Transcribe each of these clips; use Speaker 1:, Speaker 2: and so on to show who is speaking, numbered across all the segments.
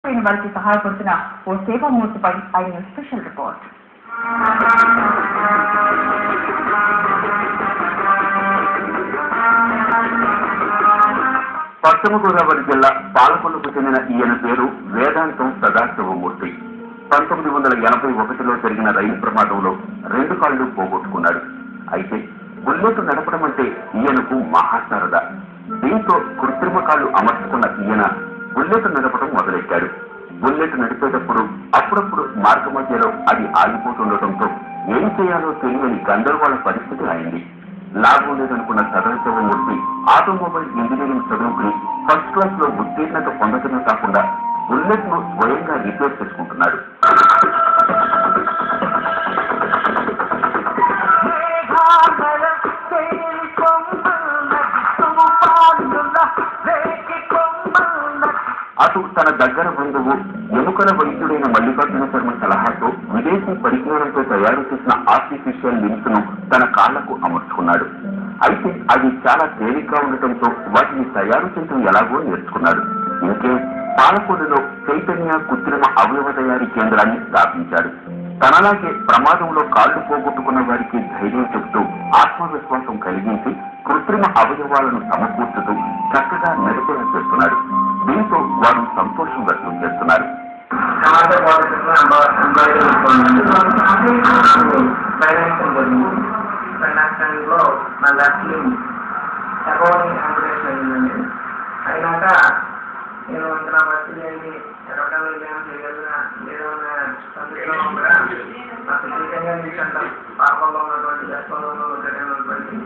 Speaker 1: వారికి సహాయపడుతున్న ఓ సేవామూర్తిపై ఆయన special report.
Speaker 2: పశ్చిమ గోదావరి జిల్లా పాలకొల్లుకు చెందిన ఈయన పేరు వేదాంతం సదాశివమూర్తి. 1981లో జరిగిన రైలు ప్రమాదంలో 2 కాళ్లు పోగొట్టుకున్నాడు. అయితే బుల్లెట్ నడపడం అంటే ఈయనకు మహాశారద. దీంతో కృత్రిమ కాళ్లు అమర్చుకున్న ఈయన బుల్లెట్ నడపడం మొదలెట్టాడు. బుల్లెట్ నడిపేటప్పుడు అప్పుడప్పుడు మార్గ మధ్యలో అది ఆగిపోతుండటంతో ఏం చేయాలో తెలియని గందరగోళ పరిస్థితి అయింది. లాభం లేదనుకున్న సదాశివమూర్తి ఆటోమొబైల్ ఇంజనీరింగ్ చదువుకుని ఫస్ట్ క్లాస్ లో ఉత్తీర్ణత పొందడమే కాకుండా బుల్లెట్ ను స్వయంగా రిపేర్ చేసుకుంటున్నాడు. అటు తన దగ్గర బంధువు ఎముకల వైద్యుడైన మల్లికార్జున శర్మ సలహాతో విదేశీ పరిజ్ఞానంతో తయారు చేసిన ఆర్టిఫిషియల్ లింక్స్ ను తన కాళ్లకు అమర్చుకున్నాడు. అయితే అది చాలా తేలిగ్గా ఉండటంతో వాటిని తయారు చేయడం ఎలాగో నేర్చుకున్నాడు. ఇంకే పాలకొల్లులో చైతన్య కృత్రిమ అవయవ తయారీ కేంద్రాన్ని స్థాపించాడు. తనలాగే ప్రమాదంలో కాళ్లు పోగొట్టుకున్న వారికి ధైర్యం చెబుతూ ఆత్మవిశ్వాసం కలిగించి కృత్రిమ అవయవాలను సమకూర్చుతూ చక్కగా నడిపేలా చేస్తున్నాడు. దీంతో వారు సంతోషం వ్యక్తం చేస్తున్నారు.
Speaker 3: అయినాక నేను ఇంకా బస్సు ఎక్కడికైనా వెళ్ళాను చేయగలిగిన ఏదైనా సందేశంలో ఉండగా నాకు చైతన్య లింక్స్ పాలకొల్లో ఉన్నటువంటి దశలో ఉన్నటువంటి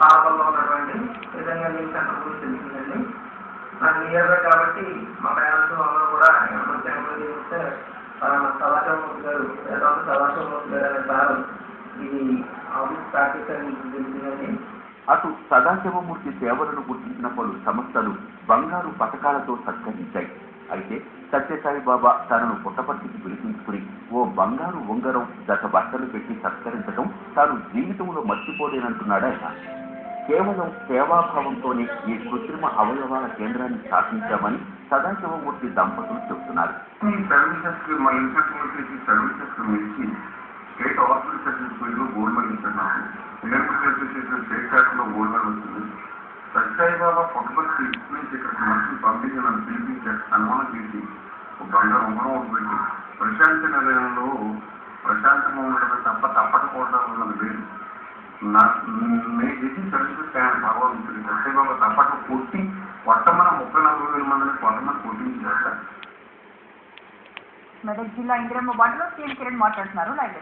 Speaker 3: పాలకొల్లో ఉన్నటువంటి చైతన్య లింక్స్ అంత గురించి తెలిసిందండి. నాకు నియర్గా కాబట్టి మా పేరెంట్స్ అందరూ కూడా చేస్తే సదాశివమూర్తి గారు సదాశివమూర్తి గారు అనే సార్ ఇది ఆఫీస్ ప్రాక్టీస్ అని తెలిసిందండి.
Speaker 2: అటు సదాశివమూర్తి సేవలను గుర్తించిన పలు సంస్థలు బంగారు పథకాలతో సత్కరించాయి. అయితే సత్యసాయి బాబా తనను పుట్టపర్తికి పిలిపించుకుని ఓ బంగారు ఉంగరం దశ బట్టలు పెట్టి సత్కరించడం తాను జీవితంలో మర్చిపోలేనంటున్నాడు ఆయన. కేవలం సేవాభావంతోనే ఈ కృత్రిమ అవయవాల కేంద్రాన్ని స్థాపించామని సదాశివమూర్తి దంపతులు చెబుతున్నారు.
Speaker 4: స్టేట్ హాస్పిటల్ సర్టిఫికేట్ లో గోల్డ్ మెడల్ ఇచ్చారు. నాకు Indian cricket association state cap లో గోల్డ్ మెడల్ వచ్చింది. సత్యసాయి బాబా పుట్టపర్తి నుంచి ఇక్కడికి మనుషులు పంపించి నన్ను పిలిపించారు. సన్మానం చేసి ఒక బంగారు ఉంగరం ఒకటి పెట్టి ప్రశాంత నిలయంలో ప్రశాంతంగా ఉండడం తప్ప తప్పకపోవడం అన్నది లేదు. నేను చేసి సర్టిఫికేట్ ఆయన భగవంతుడి సత్యసాయి బాబా తప్పక కొట్టి కొట్టమని 34,000 మందిని కొంతమంది కొట్టించారు.
Speaker 1: మెదక్ జిల్లా ఇందిరమ్మ వార్డులో సీఎం కిరణ్ మాట్లాడుతున్నారు. లైవ్